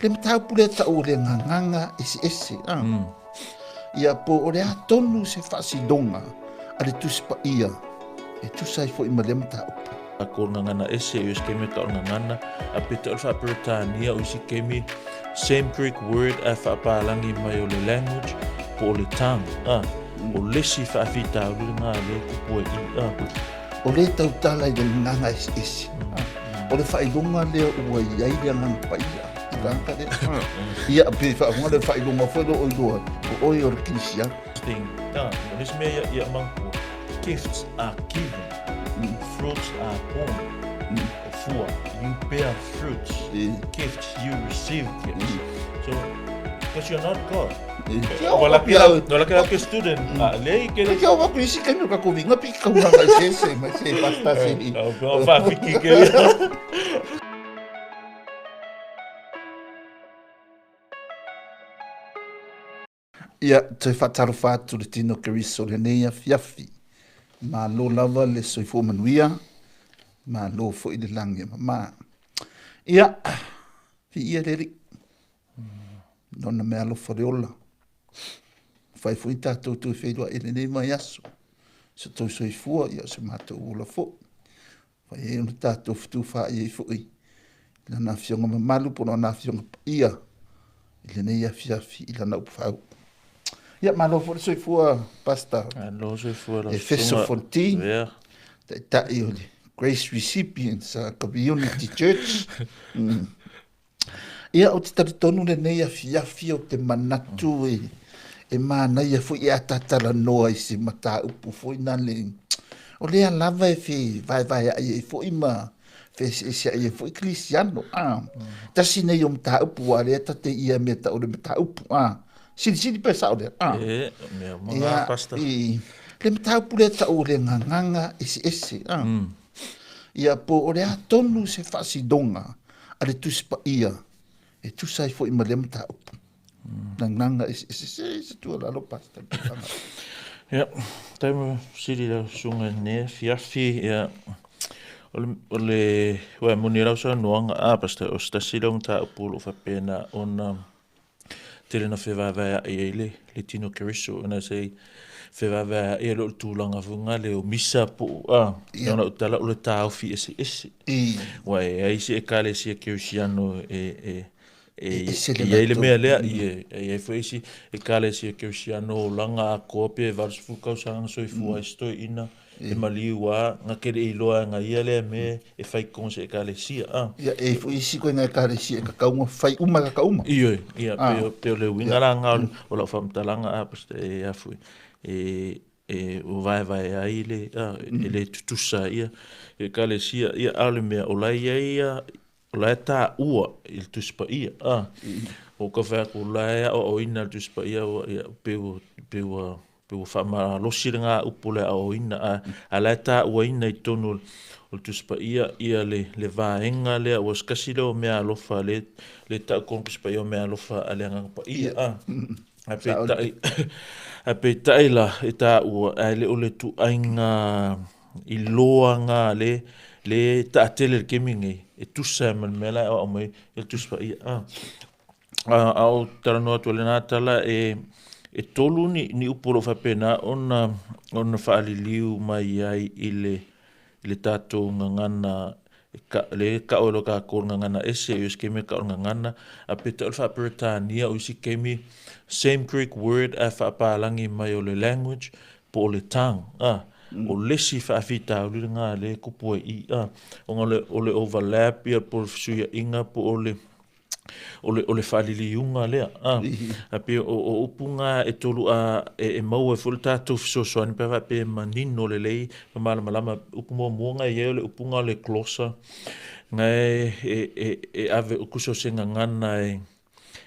le matau pule ta o le nganga Eseese. Ia po o le atonu se whasidonga a le tusi pa ia. E tusa i fo i ma le matau. A ko ngana ese o skeme ka ngana a pita o fa Britania o si kemi same Greek word a fa palangi mai o le language po le tang o lesi fa fita o le nga le ko po i o le tau tala i le nganga Eseese. O le whaidonga lea ua iai lea ngang pa ia. Ilanka le. Ia pe whaunga le whaidonga whelo o iloa. O oi o le kinisia. This me ya manko. Gifts are given. Fruits are born. You bear fruits. Gifts, you receive gifts. So, because you're not God. Wala kaya ke student. Le ke le kaya wapi si kami ka kuvinga pi ka una ka Eseese ma se basta sini. Fa fiki ke. Ia te whataru whātu le tino keriso le neia fiafi. Ma lo lava le soifo manuia. Ma lo fo i le langi ma. Ia, fi ia reri. Nona mea lo whareola. Whai fo i tātou tu whaidua e le nei mai aso. Se tau soifua ia se mātou ula fo. Whai e unu tātou fitu wha i fo i. Ila na fionga mamalu pono na fionga ia. Ile nei a fiafi ila na upwhau. Ia malo fo soifua pasta. Lo soifua la. Efeso Fonoti. Yeah. Ta i ole. Grace Recipients Community Church. Ia o te taritonu le nei a fiafi o te manatu e mana ia fo ia Talanoa i se mata upu fo ina le. O lea lava e fi vai ai fo ima. Fe se ia fo cristiano. Tasi nei o mata upu a le tate ia meta o le mata upu. Sili pesa o le. Mea mga pasta. Le matau pule ta o le nganga Eseese. Ia po o le atonu se whasidonga a le tusi pa ia. E tusa i fo i ma le matau. Nganga Eseese se tua lalo pasta. Ja, taimu siri la sunga ne fiafi ia ole wa muni rau sa noanga pasta o sta silong ta upulu fa pena on Tēnā whewawea e le tino keriso, ana sei whewawea e lo tūlanga vunga le o misa po, nona utala o le tāwhi Eseese. Wai, aise e kale si a kerisiano e le mea lea, e whaisi e kale si a kerisiano langa a kope, varsfukau sanga soifua e stoi ina, e maliu a, nga kere i loa nga ia lea me, e whai konse e kale sia. Ia, e whaisi koe nga e kale sia e kakaunga, whai uma kakaunga. Ia, peo le wingaranga o la whamtalanga apasta e afui. O vai ai le tusa ia, e kale sia, ia ale mea o lai ia, o lai tā ua il tuspa ia. O ka whako lai o ina tuspa ia, peo whamara losi nga upole o ina, a lai tā ua ina i tonu o tuspa ia le vaenga lea, o skasi leo mea alofa le tā konkuspa ia mea alofa a lea ngangpa ia. A pe taila e tā ua, le o le tu ainga i loa nga le tā tele le kemingi, e tusa man mela o mai il tuspa ia. Au Talanoa le Natala e tolu ni upolo whapena ona whaaliliu mai ai i le tātou ngangana le ka olo ka ko ngangana ese us kemi ka ngangana a pita o Britania o si kemi same Greek word a whaapalangi mai o le language po le tang o lesi whaafita o le ngā le kupua i o le overlap ia po suia inga po o le whaliliunga lea. A pe o upunga e tolu e mau e fulu tātou fisosoani pewa pe manino le lei malama upumua muanga e le upunga le glossa ngai e ave o kuso senga ngana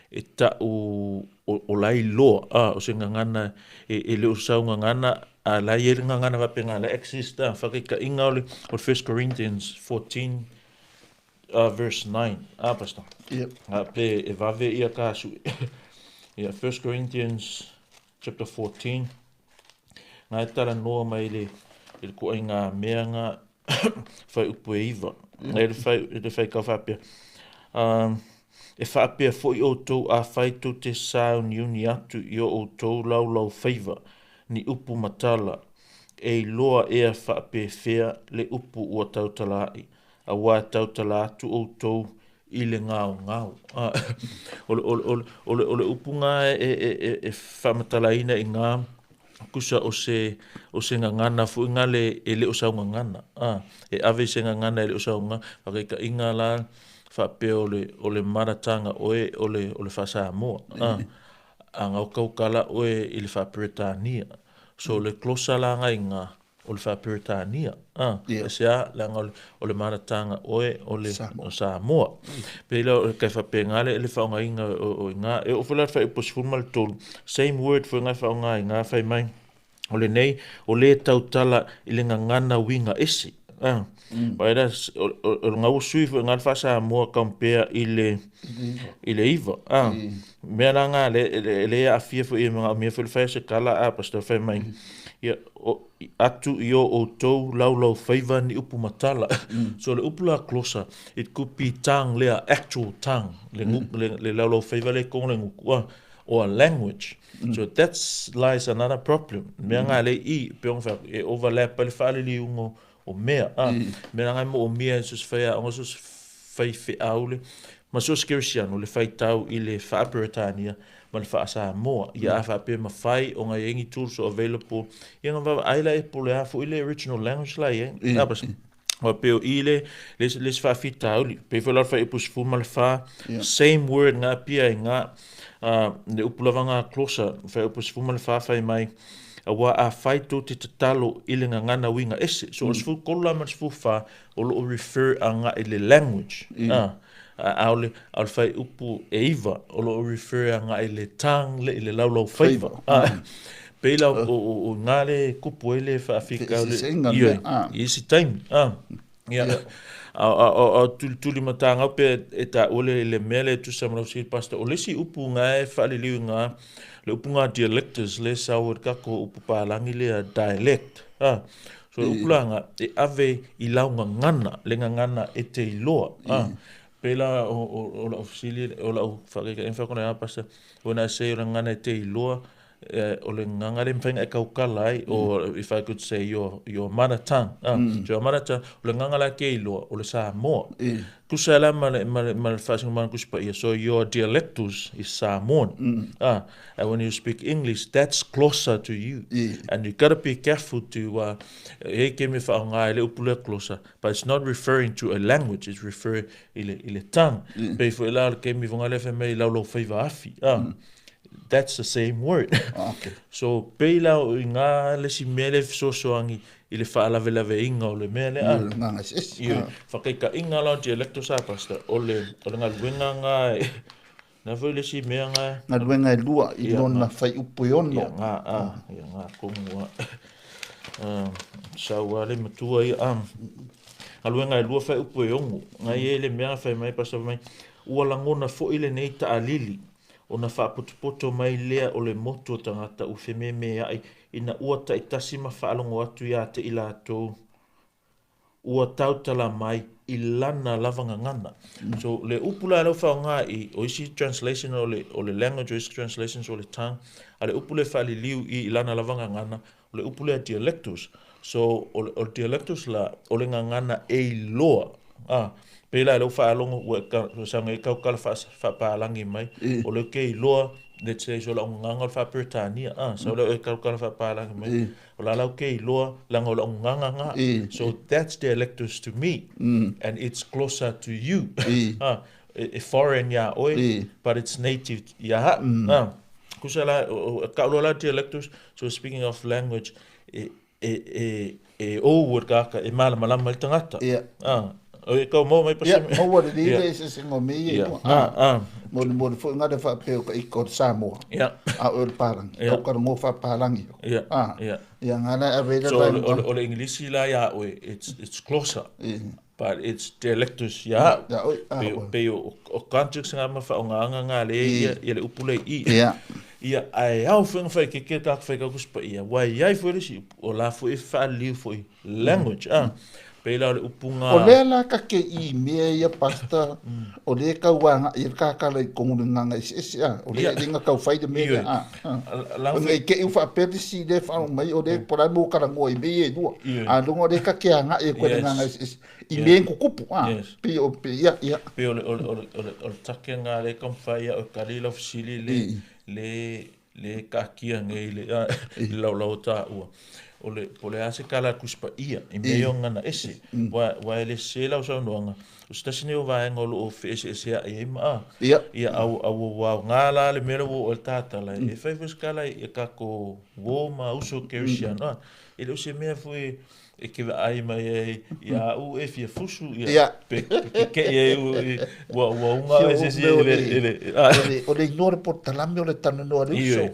e ta o lai loa o senga ngana e le usaunga ngana a lai e ringa ngana wapenga le exista whakika inga o 1 Corinthians 14 verse 9. Pastor. Yep. Pe e vave ia kasu. 1 Corinthians chapter 14. Ngai Talanoa mai le ko inga mea nga fai upu e iwa. Ngai le fai ka whapea. e whaapea fo I outou a whaitu te sao ni uni atu I o outou lau whaiva ni upu matala e loa ea whaapea whea le upu ua tautalai a wā tautala atu outou I le ngāo. Ole upu ngā e whamatalaina I ngā kusa o se ngangana fu ngā le o sau ngangana. E ave se ngangana e le o sau ngā whakaika inga la whape o le maratanga oe o le whasa moa. A ngau kaukala oe I le whaperetania. So le klosa la ngai ngā o le whaperetania. E sea la ngau o le maratanga oe o le Samoa. Pela o kai whape ngale e le whaonga inga o ngā. E o whala whae posifuma le tolu. Same word for ngai whaonga I ngā whai mai. O le nei, o le tautala I le ngangana winga ese. Paera, o ngau sui fu ngal whasa mua kampea I le iwa. Mea na ngā le a fia fu I mga mea fu le whae se kala a pasta whae mai. Atu I o tou lau whaiva ni upu matala. So le upu la klosa, it could be tongue lea actual tongue. Le lau whaiva le kong le ngukua. Or a language. So that lies another problem. Mea ngā le I, peong wha, e overlap pale whaale li ungo o mea. Mea ngai mo o mea sus whaia, ongo sus whai aule. Ma sus kerisiano, le whai tau I le whaaperetania, ma le whaasa moa. Ia a whaape ma whai, o ngai engi tools so available. Ia ngā whawa aila e pole hafu I le original language lai, Abas. Wa peo I les whaafita auli. Pe whalar whai epus fuma le wha. Same word ngā pia I ngā. Le upulawanga klosa whai upus fuma le whawhai mai a wā a whaito te tatalo I le ngangana winga ese. So os fu kola man sfu wha o lo refer a ngā I le language. Aole whai upu e iwa o lo refer a ngā I le tang le I le laulau whaiva. Peila o ngā le kupu e le whaafika I isi taimi. Tuli matanga pe e ta ole le mele tusa marausi pasta o lesi upu ngā e whaaliliu ngā le upu ngā dialectors le sauer kako upu pālangi le a dialect. So upu langa e ave I launga ngana le ngana e te iloa. Pela o la ofisili o la whakeka e whakona a pasta when I say o la ngana e te iloa o le ngangare mwhainga e kaukalai or if I could say your mother tongue. So your mother tongue, o le ngangala ke iloa, o le Samoa. Kusa la ma le whasinga mana kuspa ia. So your dialectus is Samoan. And when you speak English, that's closer to you. And you gotta be careful to he ke me whaonga le upule closer. But it's not referring to a language, it's referring ile tongue. Pei fu ila ke me vunga le whemei laulo whaiva afi. That's the same word. So peila o ngā lesi mele sosoangi I le whaalawelawe inga o le mele whakaika inga lao dialecto sa pasta o le ngā luenga ngā na whai lesi mea ngā ngā luenga e lua I lona whai upu ono ngā komua saua le matua I ngā luenga e lua whai upu ongu ngā e le mea whai mai pasta mai ua langona fo I le nei ta alili o na whaapotopoto mai lea o le moto tangata u wheme mea ai ina ua ta itasi ma whaalongo atu ia te ila atou ua tautala mai I lana lavanga ngana. So le upula lau whaonga I o isi translation o le language o isi translations o le tongue a le upule whaali liu I lana lavanga ngana o le upule a dialectus. So o dialectus la o le ngana e loa. Pela lau whaalongo ua sanga I kaukala whapaalangi mai o le kei loa let's say so la nganga whaperetania so lau e kaukala whapaalangi mai o la lau kei loa langa o la nganga ngā so that's dialectus to me and it's closer to you foreign ya oi but it's native ya kusa la kaulo la dialectus so speaking of language o word kaka e malama I tangata o ka mo mai pasa mo wa de se singo me mo fo ngada fa pe ko I Samoa a o parang o ka mo fa palangi ngana aveda so o le English la ya it's closer but it's dialectus pe o context nga ma fa nga le ia le upule ia ai au feng fa ke ka fa ka kuspa ia wai ai fo le si o la fo fa liu fo language Peila le upunga. O le la ka ke I mea ia pasta. O le ka wanga ia ka kala I kongu nganga Eseese a. O le ringa kau whai de mea a. O ngai ke iu wha perisi le whanau mai o le porai mo kara ngoi mea e dua. A lungo le ka ke anga e koe nganga Eseese. I mea kukupu a. Pe o pe ia. Pe o take ngā le kamwhai o karila fusili le kakia ngai le lau tā ua. O le ase kala kuspa ia, I mea o ngana ese. Wa le se lau sau noanga. O stasini o vaenga o lo o Eseese a e maa. Ia au wau ngā la le mera wo o le tātala. E whaifus kala I kako wo ma uso kerisiana. E leo se mea fui e ke ai mai ia u e fia fusu ia pe ke e wa unga Eseese o le ignore por talame o le Talanoa le Uso.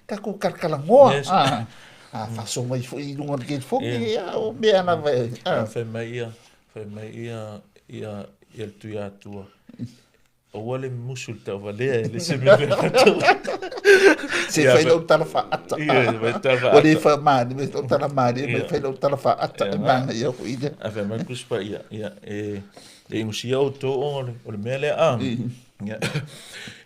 Ka ko karkalangoa. Faso mai foi lunga ke foki o mea na vai. Fai mai ia tu ia tua. O wale musul ta wale le se me se fai lo tarafa ata. O le fa mani me tala mani me fai lo tarafa ata manga ia fuide. Fai mai kuspa ia e ngusia o to o le mele a.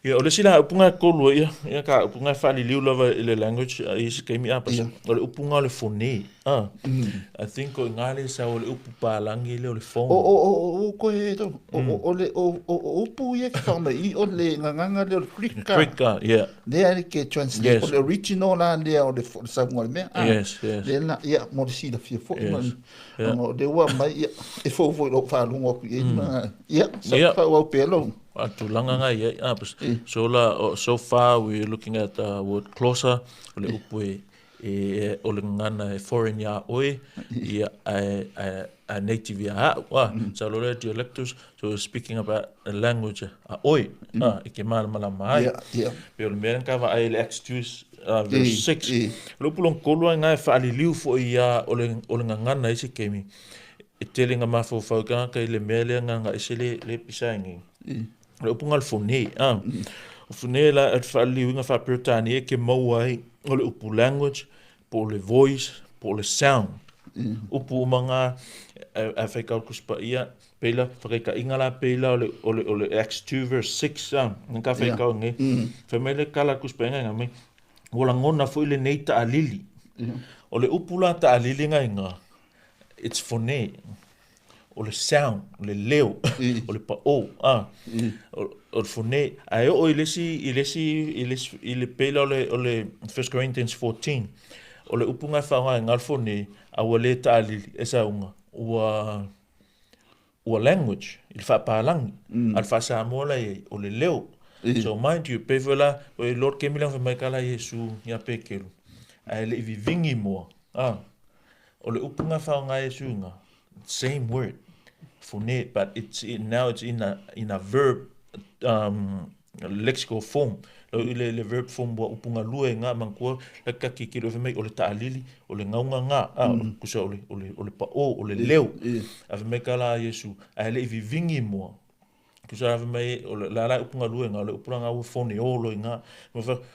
Ia o le sila upunga kolu ia ka upunga fali liu lava le language is kemi apa o le upunga le phone I think o ngale sa o le upu palangi le o le phone o ko e to o le upu ia ka mai o le nganga le o krika le ale ke translate o le original la le o le sa ngol me le na ia mo le sila fia fo o le wa mai ia e fo lo fa lungo ku ia sa fa o pelo Tulanga ngai so far we're looking at the word closer o le upu o le ngana e foreign ya oi ia a native ya so lo dialectus so speaking about a language a oi e ke mala mai pe o le meren ka va ai le Acts 2 verse 6 lo pulong kolo ngai fa ali liu fo ia o le ngana isi kemi e telinga mafo fa ka le mele nganga isi le pisangi le upunga le phone o phone la at fa liwinga fa pertani ke mauai o le upu language po le voice po le sound upu manga a fa ka kuspa ia pela fa ka ingala pela o le Acts 2 verse 6 nka fa ka nge fa mele kala kuspa nga me wala ngona fo ile neita alili o le upu la ta alili nga it's phone o le sound, o le leo, o le pa'o, o le fone. Ai o ile pela o le 1 Corinthians 14. O le upunga whaonga ngal fone, a wale ta'alili, esa unga, ua language, il whapalangi, al whasamola o le leo. So mind you, pewela, o le Lord Kemilang whamaikala Yesu, ia pekelu. Ai le ivivingi moa, o le upunga whaonga Yesu nga, same word. Phone, but it's in a verb lexical form. Le verb form wa upunga lue nga mangkua la ka kikiro fe mai o le ta'alili o le ngaunga nga kusa o le pa'o o le leo ave mai kala Yesu a le vivingi mo kusa ave mai o la upunga lue nga le upuranga o phone o lo nga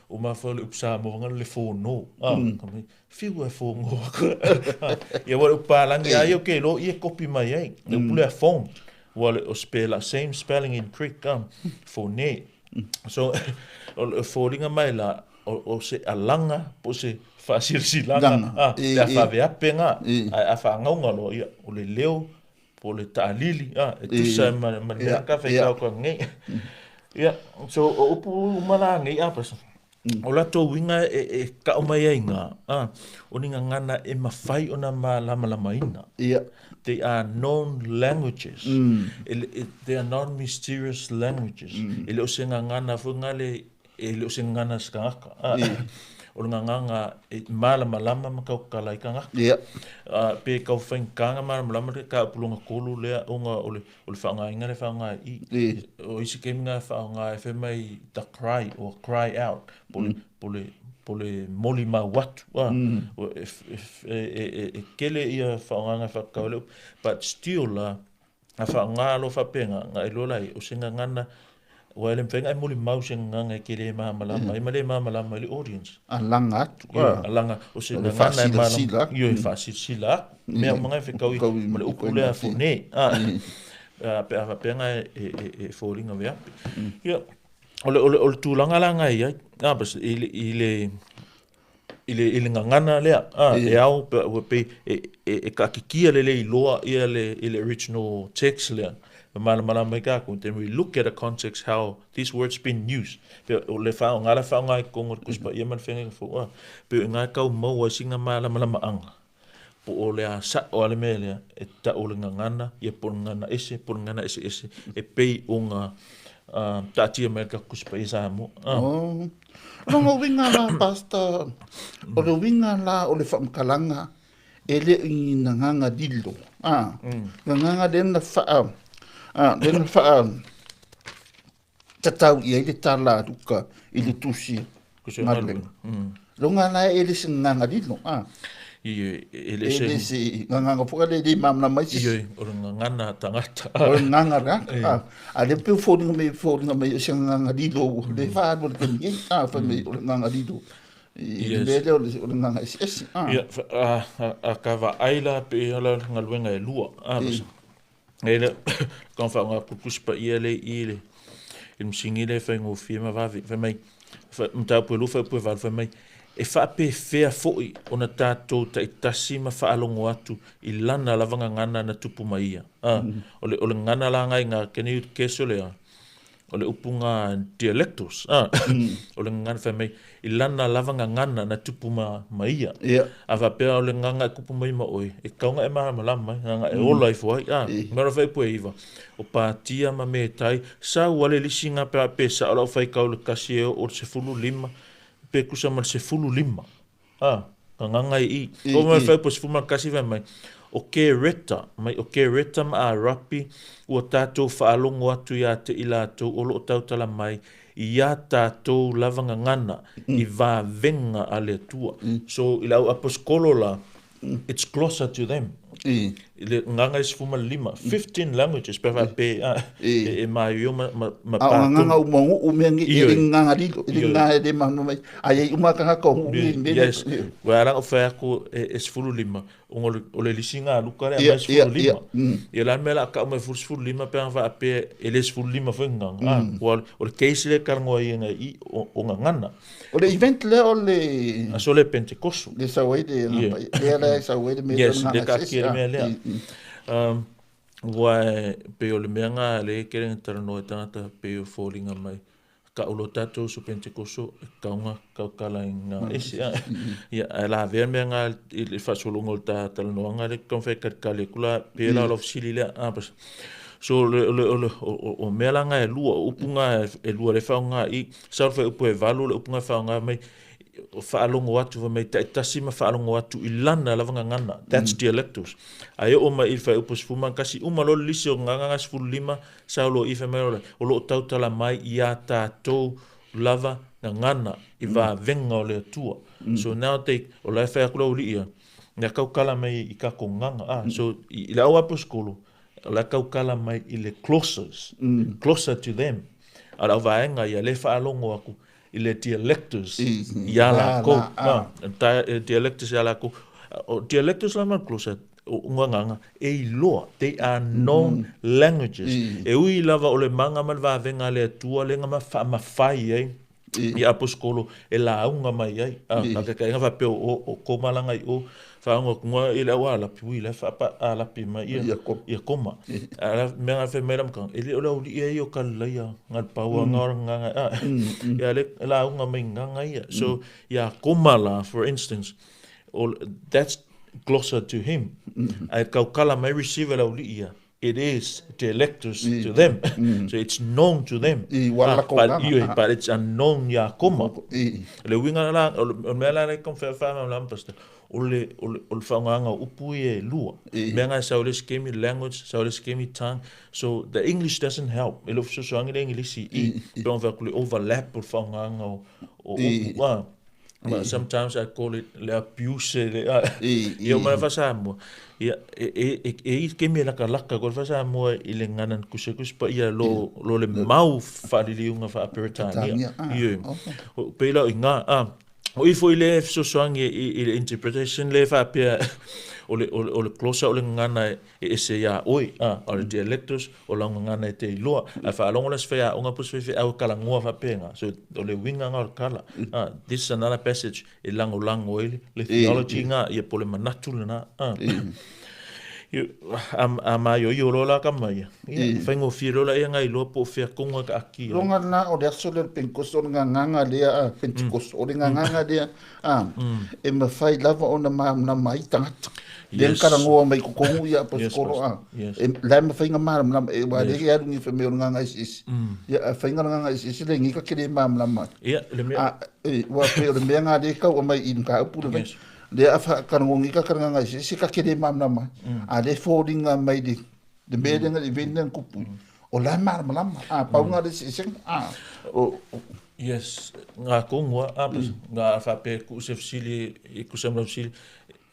o ma fa le upsa mo nga le phone kami fiu e phone ia wa upalangi ai o ke lo ia copy mai ai le upule phone wa o spell same spelling in Greek phone so o folinga mai la o se alanga po se fasilsilanga ya favea penga a fa ngaunga lo ia o le leo po le ta'alili e tusa ma ka fa ka ko ngai ia so o pu mana ngai apa o la to winga e ka o mai ainga o ninga ngana e mafai ona ma lama ina they are known languages they are non mysterious languages ele o se ngana fu ngale ele o se ngana skaka o nganga e malama ma ka lai kanga pe ka fen kanga malama ka pulunga kolu le onga o le fanga ingale fanga o isi keminga fanga fe mai the cry or cry out pole moli ma watu kele ia fanga fa ka but still la a fanga lo fa penga ngai lo lai o singa ngana Wa le mfenga mo le mouse nganga ke le malama ma le malama le audience Alanga atu. alanga o se Le ngana fasila malama sila. yo fa sila me mga fe kawi mo le upule a fone pe penga e folinga vea ya ole tulanga langa ia bas ile ngana le e au pe e ka kikia le loa ia le original text le malama mai ka ko then we look at the context how these words been used pe le fa ngala fa ngai ko kuspa ia man fenga fo pe ngai ka mo wa singa malama anga po ole a sa o le mele e ta ole ngana ia por ngana ese e pe unga ta tia me ka kuspa isa mo Longo winga la pasta. O le winga la o le whamkalanga. E le i nganga dilo. Nganga dena wha. Dena wha. Tatau i le tala ruka i le tusi. Marling. Longa la e le nganga dilo. Ele se nganga poka le mamna mai si o ngana tangata o nganga ra ale pe fodinga me se nganga dilo le fa do ke ni fa me o nganga dilo le o nganga es a kava aila pe ala ngalwenga e lua ele kon fa nga kuspa ile il msingile fa ngo firma va mai mta po lu fa po va mai e fa pe fea foi ona tatou taitasi ma faalongo atu i lana lavanga ngana na tupu maia ole ngana la ngai nga keni keso le ole upunga dialectos ole ngana fa mai i lana lavanga ngana na tupu maia ava pe ole nganga kupu mai ma oi e kaunga e malama nganga e all life wai mara fa po iva o patia ma me tai sa wale lisinga pe sa ala fa kaule kasio o se fulu lima pe kusa mal se fulu lima nganga i o ma fa pos fuma kasi va mai o ke reta ma rapi o tato fa alongo atu ya te ila to o lo tau tala mai ia tato lavanga ngana i va venga ale tua so ila aposkolo la it's closer to them nganga is fuma lima 15 languages pe va pe e mai yo ma pa nganga o mengi nganga dilo nganga de ma no mai ai uma kanga ko yes wa la ofa ko es fulu lima o le lisinga lukare ma es fulu lima e la mela ka ma fulu lima pe va pe es fulu lima fo nganga o le case le karngo i o ngana o le event le o le so le pentecost le sawai de le sawai de me le ka kire me le wa pe o le menga le kere Talanoa le tangata pe o folinga mai ka ulo tatou so pentecost kaunga kala nga ese ya la ver menga il fa solo ngol Talanoa nga le konfe kale kula pe la of silile so o melanga e lua upunga e lua le faunga i salfa upu e valu le upunga faunga mai o faalongo atu mai tasima faalongo atu ilana lavanga ngana that's dialectos ai o mai fa upu sfuma kasi uma lo lisi o nganga sfulu lima saulo ifa mai o lo tautala mai ia tatou lava ngana i va venga o le tua so now take o la fa kula ulia na kaukala mai i ka nganga so i la o skolo la kaukala mai i le closer to them ala vaenga ia le faalongo aku i le dialectos ia la ko dialectos ia la ko dialectos la man closer nganga e loa they are known languages e ui lava o le manga man va venga le tua le ngama ma fai ai i aposkolo e la unga mai ai na ka nga va pe o komalanga i o fa ngo ile wala pi ile fa pa ala pi mai ia koma ala menga fe meram kan ile ola uli ia yo kala ia ngal pa nga ya le la unga mai nga ia so ya komala for instance all that's closer to him ai ka kala mai receive la uli ia it is dialectus to them so it's known to them but it's unknown ya koma le winga la o mela le kon fa la pasta ole faunganga upu e lua menga saule skemi language saule skemi tongue so the English doesn't help elo so angile English i don't va overlap por faunganga o Sometimes I call it le abuse I mana fasa mo ia ke me laka ko fasa mo I le nganan kusekus pa ia lo le mau faliliunga fa aperitania pela inga o I foi le so soang I le interpretation le fa pe o le closer o le ngana ese ya oi o le dialectus o la ngana te loa fa longa las fa unga pus fe au kala ngoa fa penga so o le winga nga kala this is another passage lango le theology nga ia pole manatu na ama yo lola ka mai faingo firola ia ngai lo po fe konga ka aki longa na o le aso le penkos o nganga le pentikos o le nganga le e ma fai lava ona na mai tangata le kala ngoa mai kukongu ia po skolo e la ma fai ngama na e wa le ia ngi fe me nganga is ia fai nganga is le ngi ka kile mam la mai ia le me wa pe le me nga le ka o mai in ka pu le afa kanongi ka karanga is ka kile mam na mai a le folding mai de me le ngi venden kupu o la mar malama pa nga de sing yes nga kongwa nga fa pe ku se fsili ku se mlo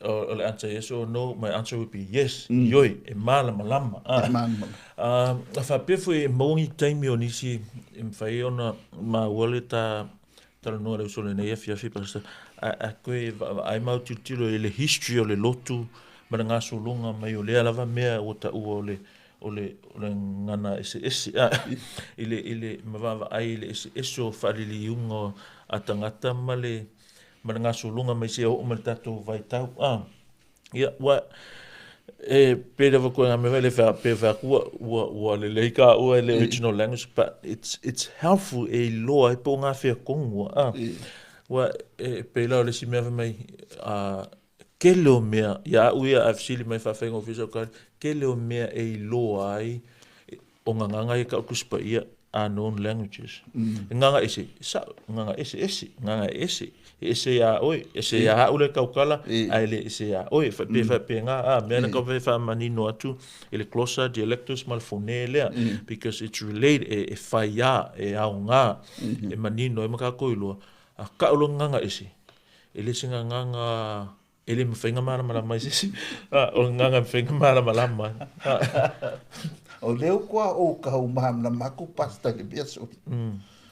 or the answer yes or no, my answer would be yes. Yoi, e malama lama. Fa pe foi mongi time yo nisi fai ona ma waleta Talanoa le Uso le nei fiafi pasta a koe ai mau tilo le history o le lotu mana ngā solonga mai o lea lava mea o ta ua o le ngana Eseese ile mawava ai le Eseese o whalili unga a tangata ma le mana ngā solonga mai se o mana tatou vai tau ia wa pere wa koe ngā mewa le pe wha kua ua le leika ua le original language but it's helpful e loa e po ngā whea kongua wa pe lau le si mea mai ke leo mea ia uia a fsili mai whawhenga o whisa kare ke leo mea e loa ai o nganga e ka kuspa ia unknown languages nganga ese nganga ese ese ya oi ese ya ule kaukala ai le ese ya oi fa pe nga mena ka fa manino atu ele closer dialectus malfonele because it's related e fa ya e aunga e manino e maka koilo ka ulo nganga ese ele singa nganga ele mfenga mara mala mai ese o nganga mfenga mara mala mai o leo kwa o ka umam na maku pasta ke biaso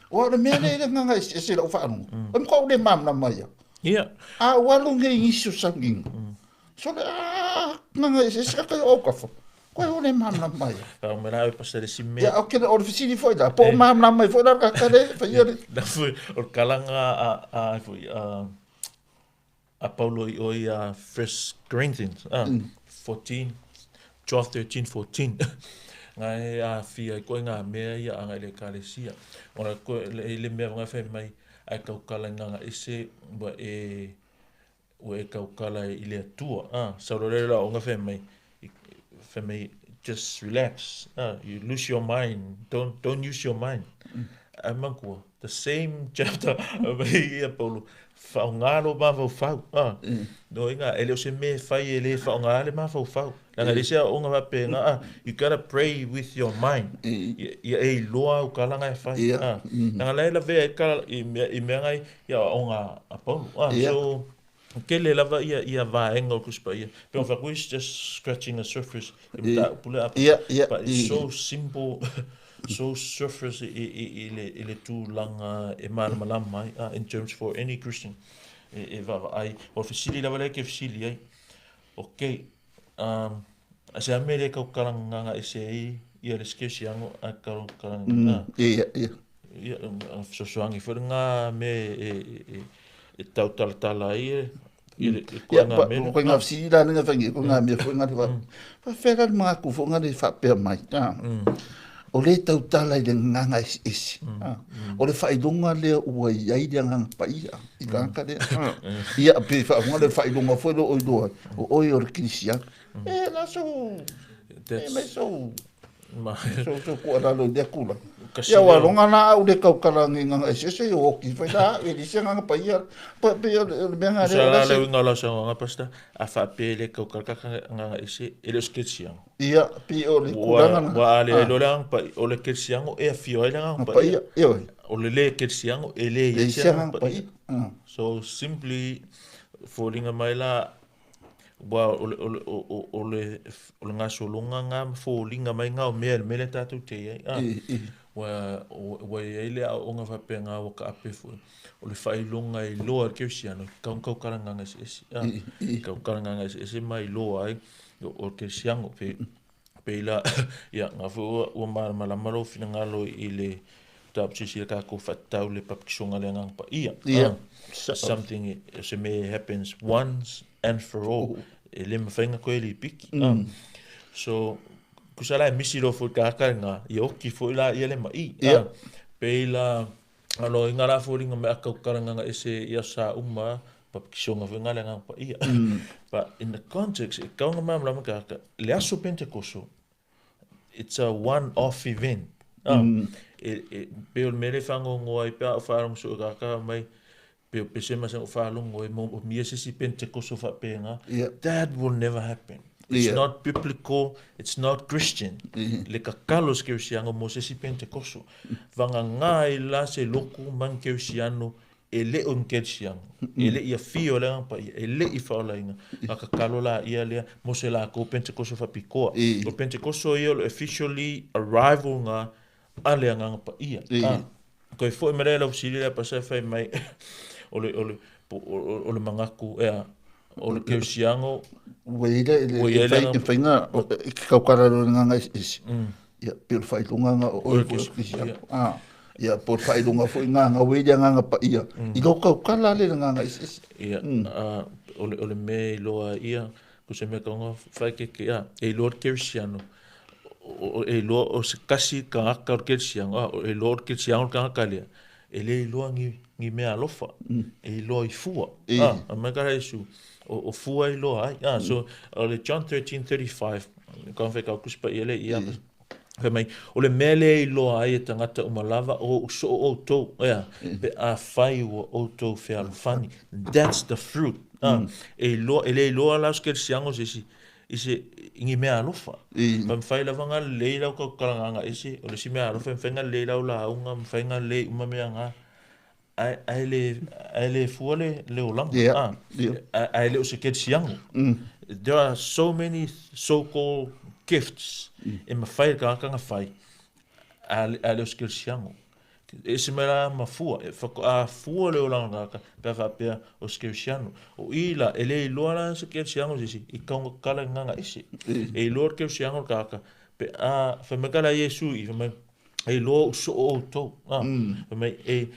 o le mele nganga ese la fa anu o ko le mam na mai ia walu nge isu sanging so nganga ese ka o ka fo ko le mam na mai me la pasta de simme ya o ke o fisili foi da po mam na mai foi da ka kale fa ia da foi o kalanga foi a Paulo o ia 1 Corinthians 14 12 13 14 ngai a fia ko nga mea ia anga le kalesia ora ko le mea nga fe mai ai ka kala nga ese ba o ka kala ile tua saurela nga fe mai just relax you lose your mind don't use your mind amanko the same chapter of ia Paulo fa ngalo ba fa no inga ele se me fa ele fa ngale ma fa nga lisia o nga pe nga you gotta pray with your mind ia e loa o kala nga fa nga la ve ka I me ngai ia o nga apolo so kele lava ia va engo kuspa ia pe fa kuis just scratching the surface but it's so simple so surface ele tu langa e malama in terms for any Christian va ai o fisili la vale ke fisili ai okay ase amere ka kalanga ese ia le skesi ango a kalanga ia so soangi for nga me e tau tala ia ko nga fisili la nga fangi ko nga me ko nga fa fera ma ku fo nga le fa pe mai o le tau tala I le nganga isi o le whaidunga lea ua iai lea nganga pa ia I kanka lea ia pe whaunga le whaidunga whailo oi doa o oi o le kirisia la so me so kua ralo lea kula ia walonga na au le kaukala ngi nganga isi o ki whaida e li sia nganga pa ia pa pe le menga lea le winga la sa nganga pasta a wha pe le kaukala nganga isi e le skirisia ia pi o le kulanga wa le lo lang pa o le kirsiango e fio ai lang pa ia o le ke siango ele E sianga pa ia. so simply falling mai la wa ole nga solunga nga falling mai nga mele tatu te wa ele o nga fa penga o ka ape fu ole fai longa I loa ke siano kau karanga nga ese kau karanga nga ese mai loa ai o ke siango pe la ya nga fu o malo fina ngalo ile tap sisi ka ko fatau le papkisonga le ngang pa something se me happens once and for all ele me fainga ko ele piki so kusala misi lo fu ka nga yo ki fu la ele mai pe la alo ingara fu ringa me ka karanga nga ese ya sa uma papkisonga venga le ngang pa but in the context ka nga mamla ka le aso pentecoso it's a one-off event. Pe o mere fango ngoi pe a whaarong so ka mai pe sema sa whaarong ngoi mo mia si Pentecost fa penga. That will never happen. It's not biblical, it's not Christian. Le kakalos ke usiango mo si Pentecost. Vanga ngai la se loku man ke usiano ele on ke usiango. Ele ia fio le pa ele I faula inga. Kakalo la ia le mo se la ko Pentecost fa pikoa. O Pentecost ia officially arrival nga ale nga pa ia ko foi mere la usili la pasa fai mai ole mangaku ole ke siango weida le fai nga ka kara nga is ya pil fai lunga nga o ke siango ya por fai lunga foi nga weida nga pa ia I go ka kala le nga is ia ole me loa ia ko se me ka nga fai ke ia e lord ke siango e lo o se kasi ka ka ke siang e lo ke siang ka ka le ele lo ngi me alofa e lo I fua ma ka isu o fua I lo ai so le John 13:35 kan fe ka kuspa ele ia fe mai o le mele I lo ai tangata o malava o so o to pe a fai o to fe alfani that's the fruit e lo ele lo ala ke siang o ise ingi mea alofa. Pam fai la vanga leila ko kalanga ise o le si mea alofa fenga leila la unga fenga le uma mea nga ai le fuole le olanga ai le o se ke siango. There are so many so-called gifts in my fai ka fai ai le o se ke siango. Ese mera mafua a fua le olanga ka pa pe o skesiano o ila ele loana se ke siango sisi I ka kala nganga isi e lor ke siango ka pe a fa me kala Yesu I me e lo so o to me e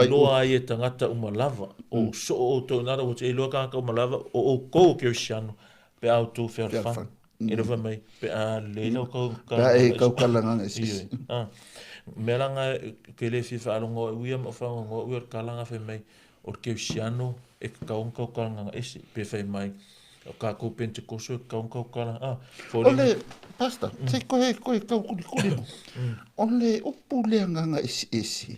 lo ai tangata uma lava o so o to nada o e lo ka uma lava o ko ke siano pe auto fer fan e lo me pe a le lo ko kala nganga isi melanga ke le fifa alongo uia mo fa ngo uia kalanga fe mai o ke siano e ka onka kalanga ese pe fe mai o ka ko Pentecost ka onka kalanga ole pasta se ko ka kuli ole o pule nganga ese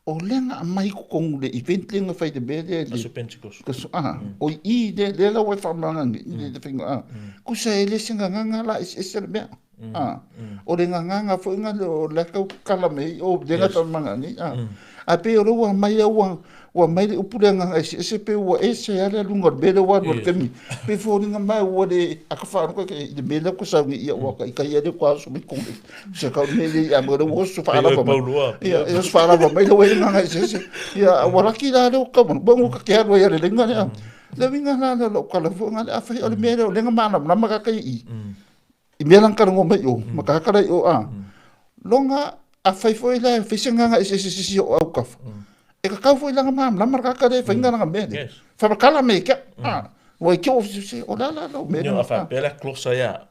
o lenga mai ko le event lenga fa de bele le Pentecost o I de la we fa manga ni de finga ku sa ele singa nganga la ese be o le nganga fo nga le ka kala me o de la manga ni a pe o wa mai wa mai o pule nganga ese pe wa ese ya le lunga be de wa ke mi pe fo nga mai o de aka fa ko ke de be ko sa ni ya wa ka ya de kwa so mi ko se ka me ya mo de wo so fa la ba ya es fa la ba mai le we nganga ese ya wa la ki da de ko mo ka ke ya le nga ya le vinga na lo kala fo nga a fa o le me le nga mana na ka I melang ka ngo mai o makakara o longa a fai foi la fisinga nga ese o au kaf e ka foi la mam la marka ka de finga nga me fa kala me ka o ke o se o la me no fa pela closa ya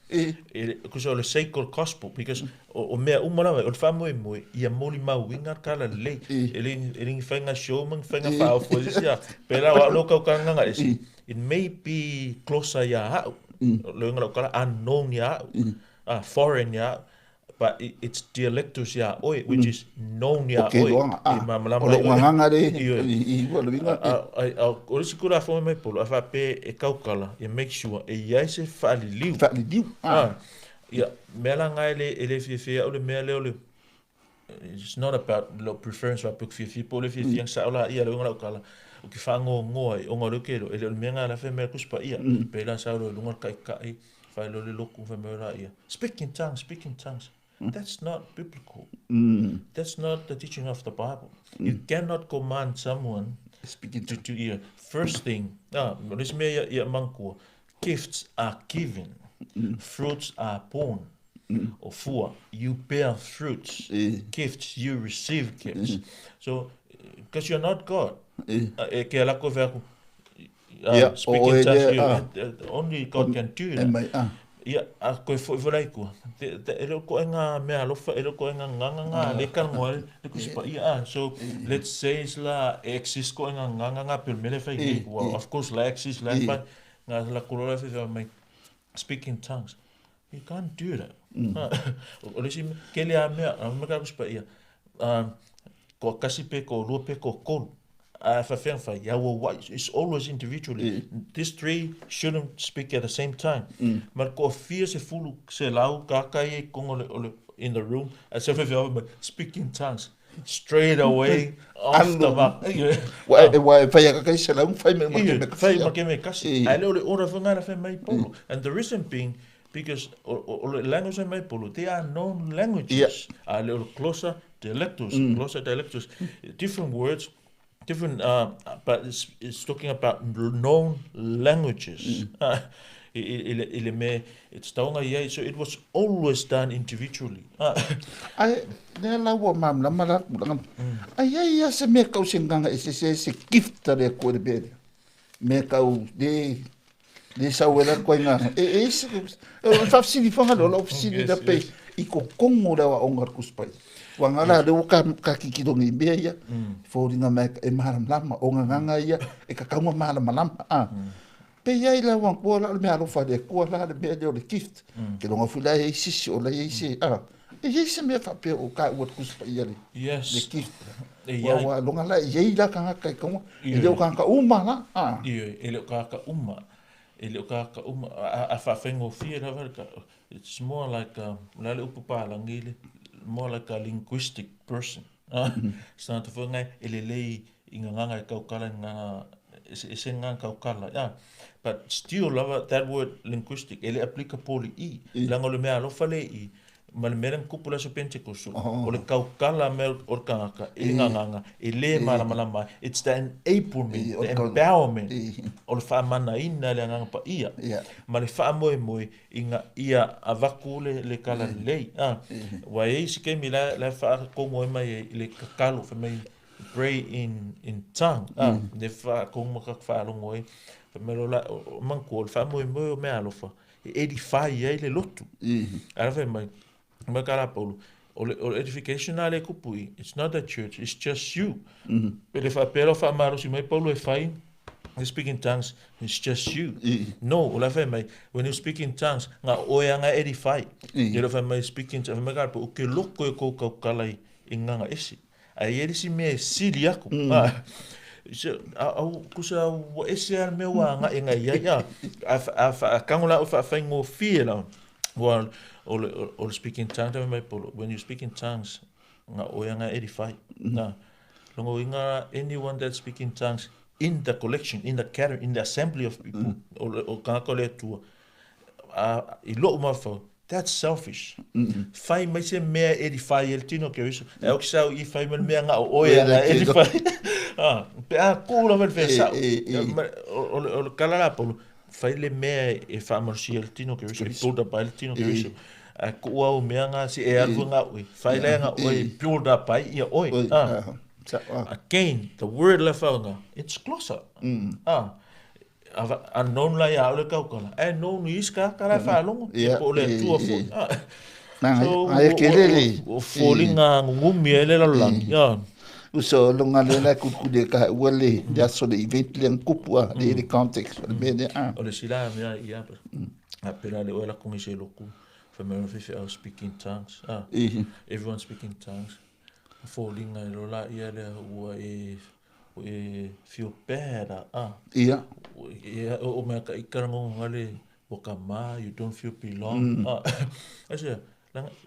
because o le sacred gospel because o me umana o fa mo ia moli ma winga kala le ele finga show man finga fa o foi ya pela o lo ka nga ese it may be closer ya lo ngalo kala unknown ya foreign ya but it's dialectus ya which is known ya o nganga de I lo vinga o sikura fo me polo fa pe e kaukala e make sure e ya se fali liu ya mela ngai ele fe o le mele o le it's not about lo preference wa puk fi pole fi yang sa ola ia lo ngala kala o ki fango ngoi o ngolo kelo ele menga la fe me kuspa ia pe la sa lo ngol kai kai fa lo le loku fa me ra ia speak in tongues that's not biblical. That's not the teaching of the Bible. You cannot command someone to ear. First thing, this me ya manko. Gifts are given, fruits are born. Or four, you bear fruits. Gifts, you receive gifts. So, because you're not God. Speaking tongues, only God can do that. Ia a koe foi volai ko ele ko nga me alofa ele ko nga le kan ngol le ko sipa ia so let's say la exist ko nga per mele fai of course la exist la fa nga la kolora fa mai speaking tongues you can't do that o le sim ke le a me ka ko sipa ia ko kasi pe ko lo pe ko it's always individually. These three shouldn't speak at the same time. But ko fia se fulu se lau kakai kong in the room. As if you speak in tongues straight away off the mark. Why fai kakai se lau fai me kasi. I know the order of mai polo. And the reason being because language mai polo they are known languages. A little closer dialectus, different words. Different, but it's talking about known languages. It's so it was always done individually. I nela wo mam la mala ai se me kau singanga se gift le ko de me kau de sa wela ko nga se fa si fanga lo si da pe I ko kongo la ongar kuspai wangala de ka kikidongi beya fo dinga me e maram lama o nganga ia e ka kauma maram lama pe ia ila wan ko la me alo fa de ko la de be de gift ke longa fula e sisi o la e se e se me fa pe o ka wat kuspa ia le yes de gift wa longa la e ila ka ka ko e de ka uma la ele ka uma a fa fengo fia it's more like la le upupa la ngile more like a linguistic person. Staan te vongai elelei inganga kaukala nga esenga kaukala. Yeah. But still that word linguistic ele applicable lango le mea lo fale I malmeren kupula so pentecost o le kaukala me orkanga inganga ele malama it's the enablement the empowerment o le fa mana ina le nganga pa ia ma le fa moe inga ia avakule le kala lei wa e sike mi la fa ko moe mai le kakalo fa mai pray in tongue le fa ko mo ka fa lo moe fa me lo la man ko fa moe me alofa 85 ia le lotu ala fa mai edification ale kupui. It's not a church, it's just you. But if I pero fa maro si mai Paulo e fai, you speak in tongues, it's just you. No, when you speak in tongues, nga oya nga edify. You fa mai speak in tongues, fa o ke loko e ko kalai inga esi. Ai eri si me sili ako. Au kusa wa esi al me wa nga inga ya. A kangola fa fa ngo fie la. Well, or speaking tongues when you speak in tongues nga oyanga edify na longo inga anyone that speak in tongues in the collection in the assembly of people or ka kole tu I lo ma fo that's selfish fai mai se me edify el tino que isso é o que sai I fai me nga oyanga edify pe a kula vel fesa o kala la polo fai le me e fa marsi el tino que isso toda pa el tino que isso ko o me nga si e alfu nga oi fai le nga oi build up ai ia oi again the word la fa it's closer unknown la ya le kaukala e no ni ska kala fa longo po le tu fo so ai kelele o folinga ngumi ele la lang ya uso longa le la kukude ka wale ya so de event le kupua de context de o le sila me ia a pera le ola con ese loku familiar with speaking tongues everyone speaking tongues falling la ia le we feel bad o me ka ikarango ngale wakama you don't feel belong I say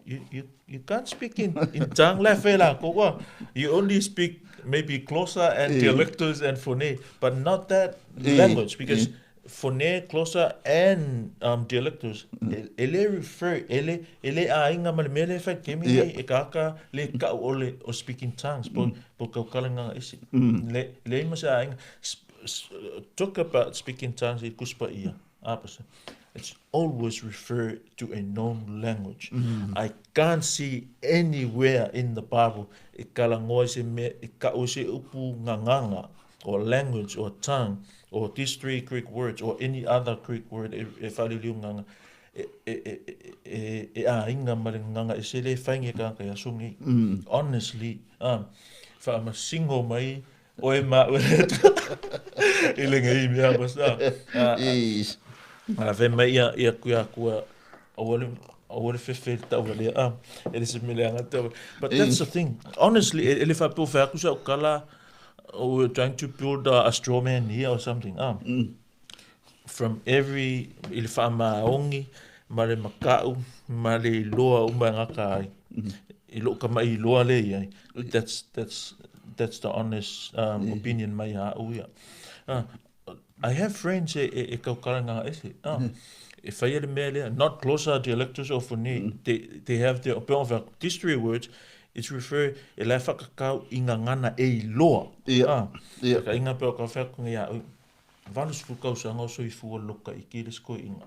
You can't speak in tongue la ko. You only speak maybe closer and dialectus and phone, but not that language because phone, closer and dialectus ele refer ele a inga mele fa kemi e kaka le ka o speaking tongues po ka kalanga isi le masa inga talk about speaking tongues it kuspa ia opposite. It's always referred to a known language. I can't see anywhere in the Bible upu nganganga or language or tongue or these three Greek words or any other Greek word nganga inga malinganga isele fainge ka ya sungi. Honestly, fa ma singo mai o ma ilenga imi abasa. Ve mai ia kua awole fefe tau le ele milianga tau. But that's the thing. Honestly, ele fa po fa kusa kala we're trying to build a straw man here or something. From every ele fa maongi male makau male loa umanga kai. Ilo ka mai loa le ia. That's the honest opinion mai ha uia. I have friends e kaukaranga ese. If I had a not closer dialectus or phone, they have their opinion. These three words, it's referred e kakau ingangana e loa. Ka inga pe ka fa ko ia. Vanus fu kau sanga so I fu loka I kiles ko inga.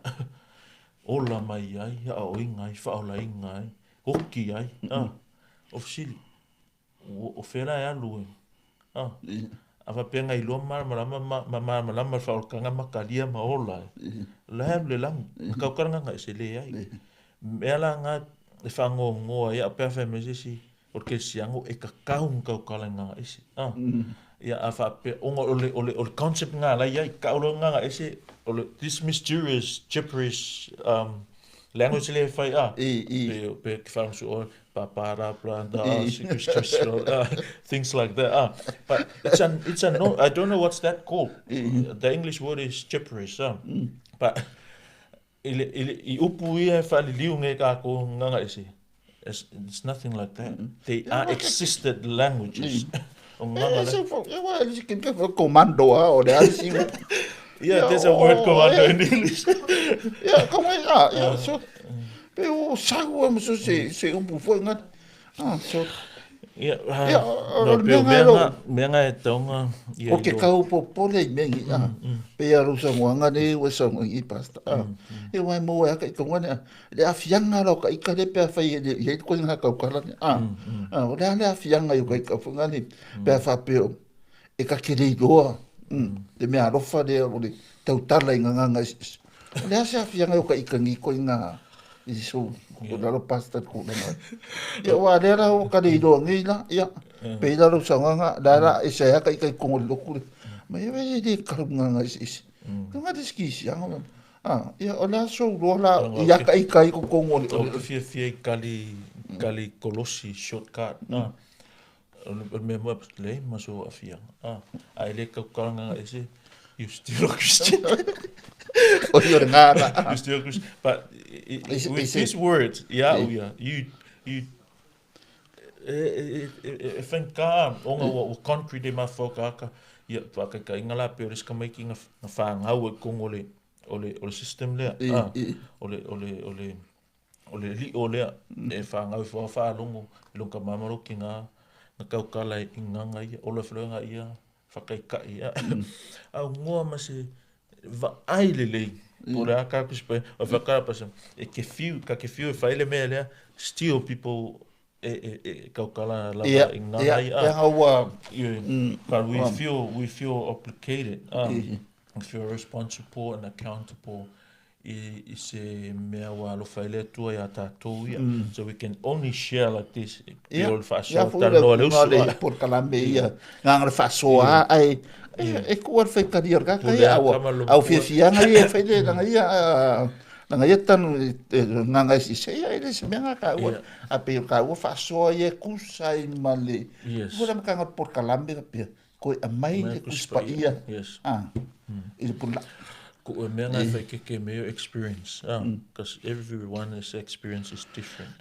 Ola mai ai, ya o inga I fa ola inga ai. Hoki ai. Ofsili. O fera ya lu. Ava penga I loa malama fa kanga makalia maola. La have le lang. Ka karanga nga se le ai. Mela nga e fa ngo ia pe fa mesisi porque siango e kakau ka kalanga isi. Ia ava pe ongo ole concept nga la ia ka lo nga isi this mysterious gibberish language le fa pe fa so papara planta things like that but it's a no I don't know what's that called. The English word is gibberish but I upu ia fa liunge ka ko nga isi. It's nothing like that. They are existed languages. Commando or yeah, there's a word commando in English. So pero sago mo so se bufo nga so no pero menga tonga okay ka po pole mengi pe aro sa nga ne wa sa ngi pasta e wa mo wa ka ko nga le afianga lo ka ikale pe fa ye ko nga ka ka o le afianga yo ka fa nga ni pe fa pe e ka kire do de me arofa de o tau tala nga le afianga yo ka ikangi ko nga iso ko dalo pasta ko na ya wa dera o ka de do ngi la ya pe dalo sa nga dara isa ya ka ko lo ku ma ye de ka nga is nga diskisi ang ya ona so lo la ya ka ko ngol fie kali kolosi shortcut me mo play maso afia ai le ka nga ese you still Christian. Oh, you're not. You still Christian, but with these words, you think o country de mafoka ya ka ingala pero is making a fang how we kongole ole system le ole e fang au fa longo longa mamaro kinga na kaukala inganga ia ole flenga ia fakai ia au ngoa mase va ailele por aka kuspe of aka person e ke fiu fa ele mele still people kaukala la inganga ia but we feel obligated we feel responsible and accountable is a mea wa lo faile tua ya tatou ia so we can only share like this all fast Talanoa le Uso por kalambe ia ngang fa so ai e ko fa karior ka ia au fia ngai e fa de ngai tan ngai si ia ele se mea ka a pe ka o fa so ia kusai male vola ka por kalambe pe ko mai e kuspa ia ele pula Ko e mea ngai whai ke meo experience. Because everyone's experience is different.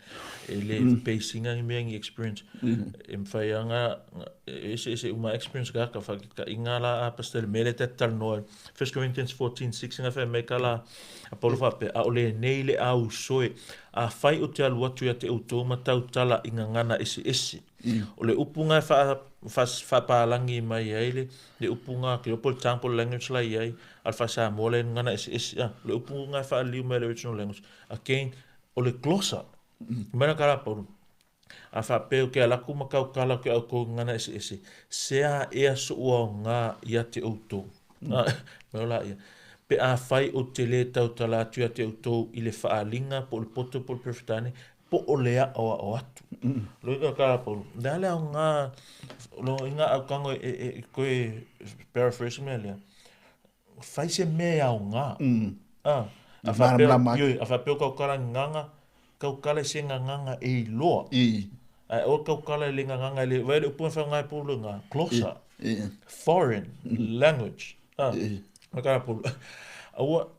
Ele pacinga ngi mea ngi experience. E mwhai anga, ese uma experience ka whakika inga la a pastel mele te Talanoa. 1 Corinthians 14:6 nga whai meka la Apolo whape. A ole nei le au soe. A whai o te alu atu ia te autou matau tala inga ngana Eseese. O le upunga whapalangi mai aile, le upunga ki opol tampo language la iai, al whasa mole ngana Eseese, le upunga whaaliu mai le original language. Again, o le glossa, mena kara pauru, a whapeo ke alaku makau kala ke au ko ngana Eseese, sea ea so ua ngā ia te autou. Meo la ia. Pe a whai o te le tau tala atu ia te autou i le whaalinga po le poto po le perfetane, po o lea o atu. Lo inga kara paulu. Nea lea o ngā, lo inga au kango koe paraphrase mea lea. Whai se mea o ngā. A whapeo kau kala nganga, kau kala se nganga e loa. O kau kala le nganga le, wai le upua wha ngai pulu ngā, glossa, foreign language. Ma kara paulu.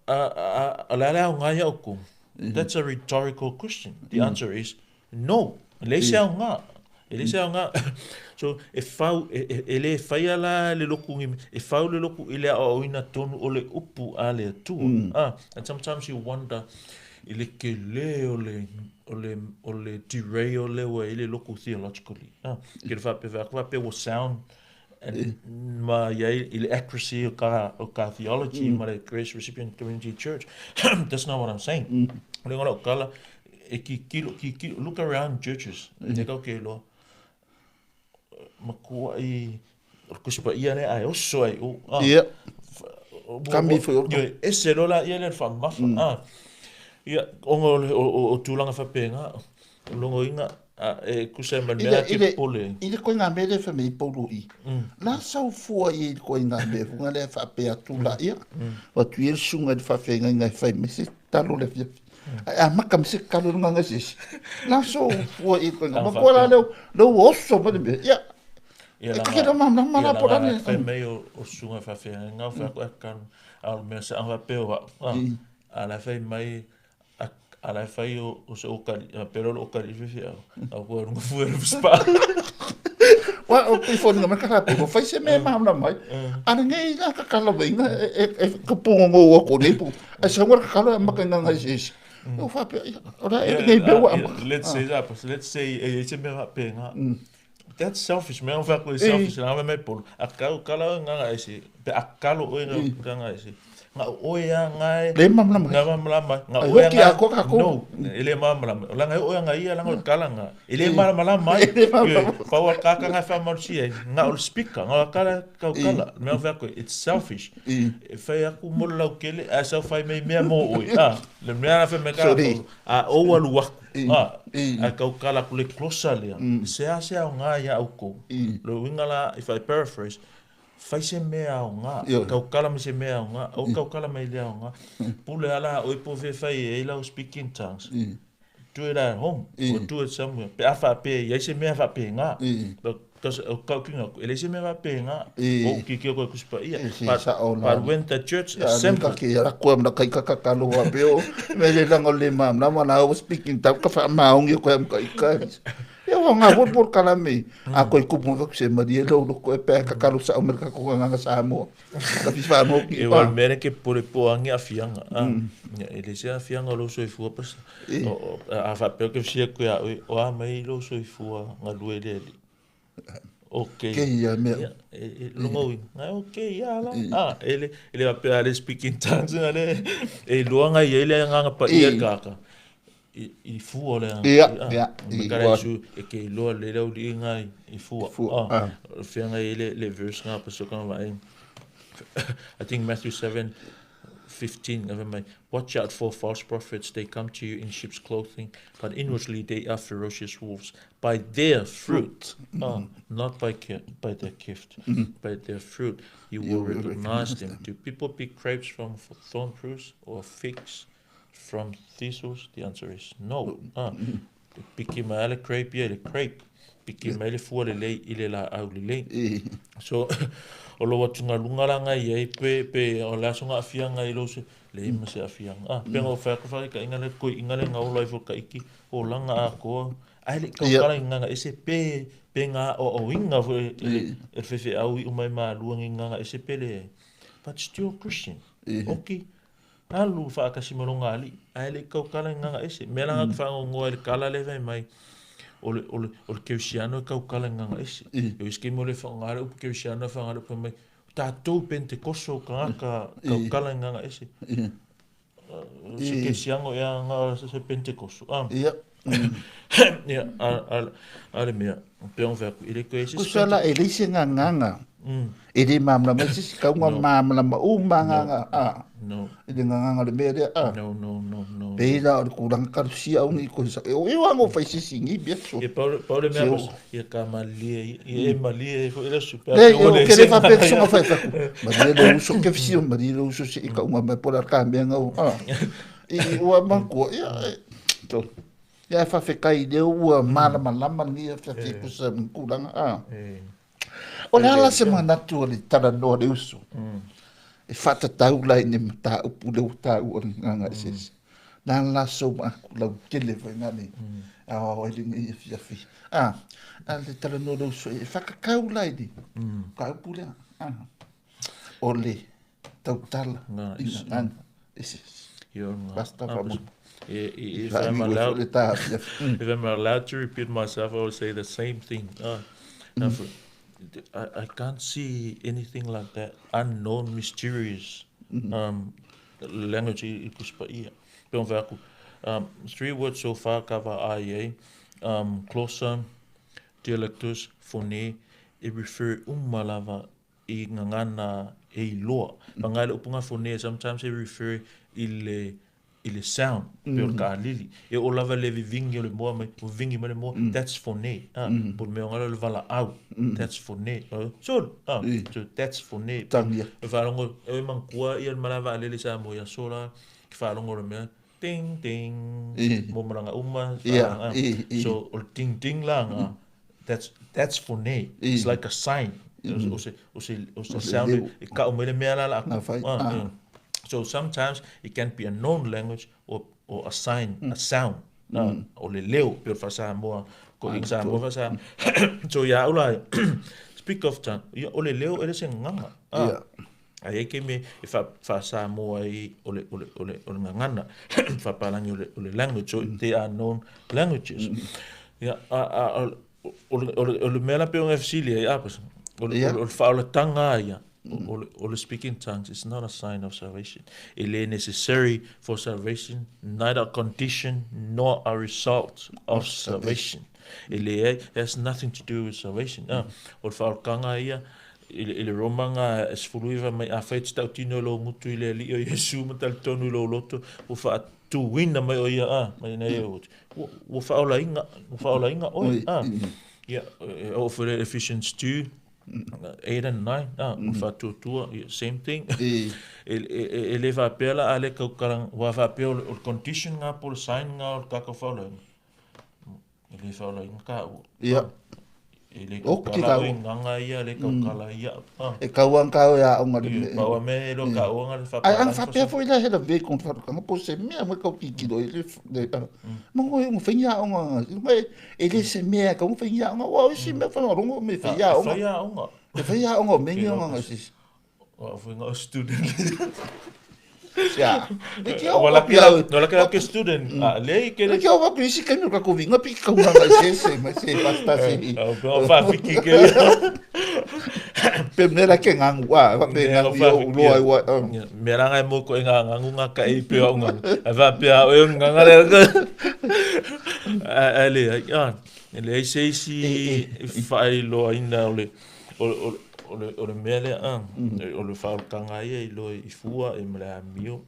A lea o ngā ia oku. That's a rhetorical question. The answer is no. Le se au ngā. Ele se au ngā. So, ele whai ala le loku ngi, e whau le loku ile a oina tonu o le upu a le atua. And sometimes you wonder, ele ke le o le derail le wa ele loku theologically. Ke le whape wa sound, and ma iai ile accuracy o ka theology ma le Grace Recipient Community Church. That's not what I'm saying. Le ngora o kala, e ki kilo, look around churches. Ne kau ke loa. Makua i, kusipa ia ne ai oso ai. Kami foi o. E se rola ia le whamafa. Ia, ongo o tūlanga whapenga. Longo inga, e kusai mea ke pole. Ile koe ngā mele wha mei polo i. Nā sau fua i koe ngā mele, funga le whapea tūla ia. Wa tuir sunga di whawhenga ngai whai mese talo le fia. A maka mese kalo nga ngasis. Nā sau fua i koe ngā. Ma kua la leo oso pa de ia. E kakera mamna mana porane. Ia, whai mei o sunga whawhenga. Ngā whakua kanu. Au mea se ang whapeo wa. Ala whai mai... Ala fai o se okari, pero o okari fifi au kua runga fuera spa. Wa o pifoni nga makarape, o fai se me mamna mai. Ana ngai nga kakala wenga, e kapunga ngō wako nepu. A se ngora kakala maka nga nga Eseese. O whape, ora e ngai bewa ama. Let's say, e se me wape nga. That's selfish, me ang whako e selfish, nga me polo. A kau kala nga nga Eseese, pe a kalo o nga Eseese. Nga oia ngai le mamlama nga oia ngai no ele mamlama la ngai oia ngai la ngai kalanga ele mamlama pa wa kaka ngai fa morsi nga ol speaker nga kala me va ko it's selfish fa ya ku mola kele asa fa me mo oi le me na fa me kala a o walu wa a kala ku le closer le se asa nga ya au ko lo wingala if I paraphrase fai se mea o ngā, kau kala me se mea o ngā, au kau kala me lea o ngā, pule ala oi po fe fai e lau speak in tongues, do it at home, or do it somewhere, pe a wha pe, iai se mea wha pe ngā, because au kau kinga, ele se mea wha pe ngā, o ki kia koe kusipa ia, but when the church assemble, ki ara koe mna kai kakakalo wa peo, me le lango le mamna, mana au speak in tongues, ka wha maongi koe am kai kai. Ia wa ngā wotwot kala me. A koe kupu ngak se maria lau loko e pēka karu sa Amerika kua nganga sa amoa. Ka whiwha anō ki. E wa mere ke pore poangi a fianga. E le se a fianga lo so i fua pas. A whapeo ke fisia koe a oi. O a mai lo so i fua ngā lue le li. Ok. Ke ia mea. Longo i. Ngai ok ia la. Ele wapea le speaking tongues. E luanga i ele nganga pa ia kaka. I fua le i kara isu e ke i loa le lau li ngai i fua whianga i le verse ngā pasokana mai I think Matthew 7:15 watch out for false prophets, they come to you in sheep's clothing but inwardly they are ferocious wolves. By their fruit not by their gift by their fruit you will recognize them. Do people pick grapes from thorn fruits or figs from thistles? The answer is no. Piki maale crepe, ele crepe. piki mai le fua le i le la au le so o lo watunga lunga langa i pe o la songa afianga i lo se le ima se afianga pe ngo fa ko fa ka inga le ko inga le nga o life ka iki o langa a ko ai le ka kala inga ese pe nga o inga fo e fe au i mai ma luanga inga ese pe le but still Christian okay alu fa ka simalonga ali ai le ka kala inga ese mela nga fa ngo le kala le mai o keusiano ka kala nga ese e iske mo le fa ngare o keusiano fa ngare pe mai tatou pentekoso ka kala nga ese se keusiano ya nga se pentekoso ya ale mea pe on va ile ko ese kusala elise nganga ele mamla mai si ka nga mamla ma nganga no ele nganga le mea no Pela o kurang karusia o ni ko sa e wango fa si singi bia so e Paul mea bas e ka malie e malie fo ele super o que le fa pe so fa fa ma le uso que fio ma le uso si ka uma me polar cambia nga e o banco to ya fa fe kai de o mala malama ni fa fi ko sa kurang o la semana tu le Talanoa le Uso e fata tau lai ni mata o pule o tau o nga Eseese dan la so ma la kele foi ngani o ele ni fi le Talanoa le Uso e fa ka lai di ka pule o le tau tala nga Eseese basta fa mo if I'm allowed to repeat myself, I will say the same thing. I can't see anything like that unknown, mysterious language. Three words so far cover IA, closer, dialectus, phone, it refer umalava I ngangana e loa. Pangale upunga phone sometimes it refer ile sound per ka lili e o lava le vingi le mo mai o vingi mai mo that's phone por me ngala le vala au that's phone so that's phone e valongo e man kwa i malava le sa mo ya sola ki valongo le me ting ting mo maranga uma so o ting ting lang that's phone it's like a sign o se sound e ka o me me la so sometimes it can be a known language or a sign, a sound. O le leo per fasa mo ko example fasa. So ya ula speak of tongue. O le leo ele se nganga. Ai ke me fasa mo ai o le nganga. Fa palangi o le language. So they are known languages. Ya o le mela pe on FCL ya pas. O fa o tanga ya. Or speaking tongues is not a sign of salvation. It is necessary for salvation, neither a condition nor a result of salvation. It has nothing to do with salvation. Or for kanga ia, ele romanga es fuluiva mai a fait stautino lo mutu ile li o Yesu matal tonu lo loto o fa tu wina mai o ia mai nei o fa ola inga yeah o for Ephesians 2 8 and 9 fa tutua same thing ele va pela ale ka karang wa va pe o condition nga por sign nga o ka ka fa ele fa la inga ele ka la inga ia le ka kala ia e ka wan ka ya o ngari pa wa me lo ka o nga fa ai fa pe foi la hela ve con fa ka po se me mo ka ki do ele mo mo fe ya o nga ele se me ka mo fe ya o nga wa si me fa no me fe ya o nga fe ya o nga me ngi o nga si wa foi nga student ya wala kila ke student le ke le ke o va krisi ke no ka ko vinga pi ka nga se ma se basta se o fa fiki ke Pemera ke ngangwa, pe ngangio loa wa. Mera ngai mo ko ngangu nga ka i pe nga. Va pe o nganga le. Ale ya. Ele sei si fai lo ina ole ole mele ole fa kanga i lo I fua e mla mio.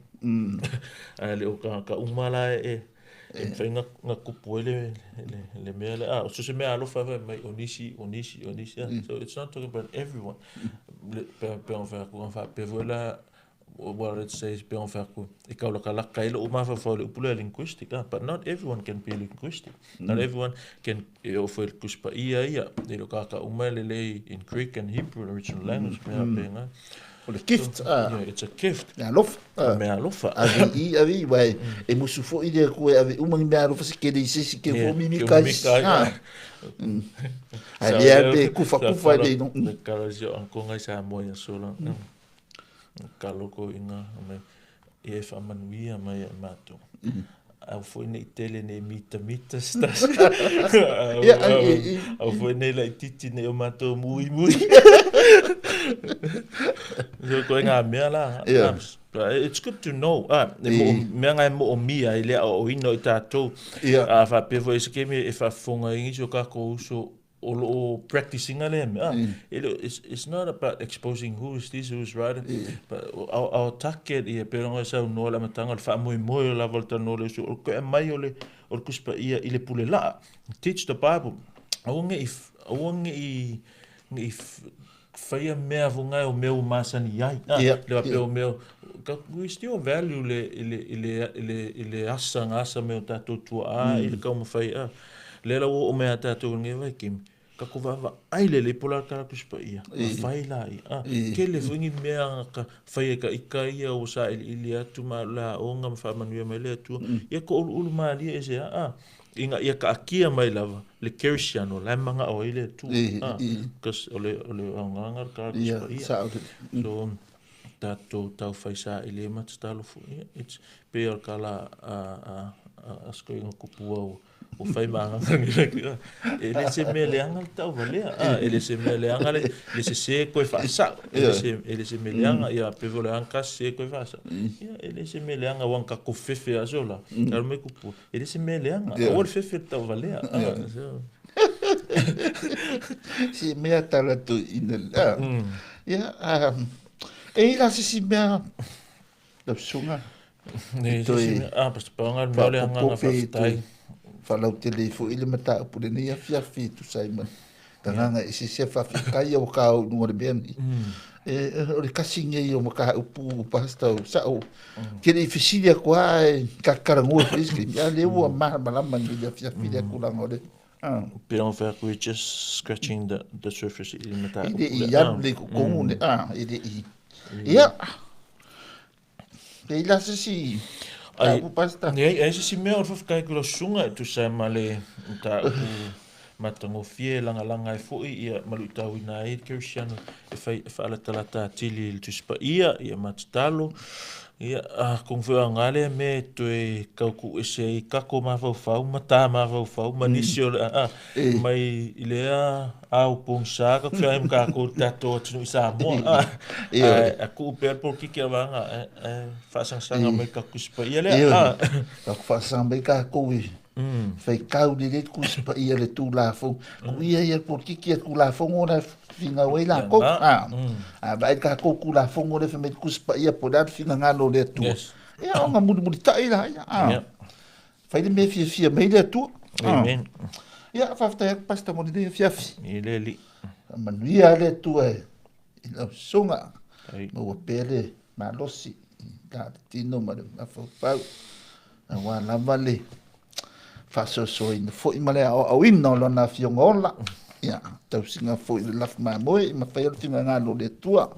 Ale o ka umala Fenga nga kupuele le mele so se me alo fa mai onisi so it's not talking about everyone pe on fa pe voilà well, let's say pe on fa ku e ka la kala ka ilo uma fa fa le upule linguistic but not everyone can be linguistic. Not everyone can offer kuspa ia de lo ka uma le in Greek and Hebrew original language me nga. O le gift. Yeah, it's a gift. Me alofa. Me alofa. Avi wai e musu fo i le ko ave umangi me alofa se ke se ke fo mimi kai. Ai be kufa de no. Ka jo an ko ngai sa mo ya sola. Ka loko inga me e fa manuia mai mato. Au foi nei tele nei mita stas. Au foi nei la titi nei o mato mui. So going on me la. It's good to know. Me ngai mo mia ile o ino tato. Fa pe vo ese kemi e fa fonga ingi so ka ko so o practicing ale it's not about exposing who's right, but our target e peronga sa no la matanga fa moi la volta no le so ko mai ole o kuspa ia ile pule la teach the Bible onge if faia mea vunga o meu masani ai le pe o meu we still value le asa meu tato tua ile ka mo faia le la o mea tato nge vai kim ka ko va ai le pola ka kuspa ia fai la ke le fungi mea ka fai ka ia o sa ili atu ma la o ngam fa manu me le atu ia ko ulu ma li e se inga ia ka akia mai lava le Cristiano la manga o ile tu kas ole nganga ka kuspa ia so tato tau fai sa ile ma talo fu it's pe kala asko inga kupua o fai manga ele se meleanga tau valea ele se meleanga le se ko fa sa ele se meleanga ia pe voleanga se ko fa sa ele se meleanga wanka ko fefe azola kar me kupu ele se meleanga o fefe tau valea si mea tala tu ina ia e la si mea la sunga ne pas pangal meleanga fa tai falau tele fo ile mata pule ne afia tu Simon tanga isi se fa kai o ka no re ben o le kasinge o maka upu pasta sa o ke le fisilia kwa ka karango friski ya le o ma malama ni afia filia kula ngode pe on faire we just scratching the surface ile mata ile ya le ko ne ile ya pe la si ai pasta ai se me or fa kai ko sunga tu sa male ta matango fie langa e foi ia maluta wina e Cristiano e fa ala talata tili tu spa ia matalo ia kung fa ngale me tu e kauku ese kako ma fa mata ma fa manisio mai ilea au pong sa ka fa em ka ko tato tu sa mo aku per por ki vanga fa sang mai ka kuspa ia le ka fa sang mai ka ko fai kau le kuspa ia le tu la fo ia por ki ku la fo ora finga we la ko ba ka ko ku la fo ora fe me kuspa ia por dar finga ngalo le tu ia nga mudu tai la fai le me fia me le tu amen ia fa fa pasta mo de fia ile li manuia le tu ina sunga mo pele ma losi ka tino ma fa wa la vale fa so in fo i male au inno lo na fiongola ia tau singa fo i laf ma moi ma fa il finga ngalo le tua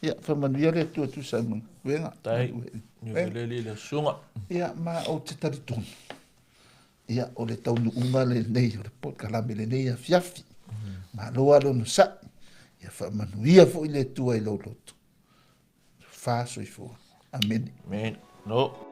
ia fa manuia le tu sa mo venga tai ni vele le sunga ia ma o te taritun ia o le tau nu unga le nei o le pot kala me le nei a fiafi ma lo alo no sa ia fa manuia fo i le tua i lo loto fa so i fo amen no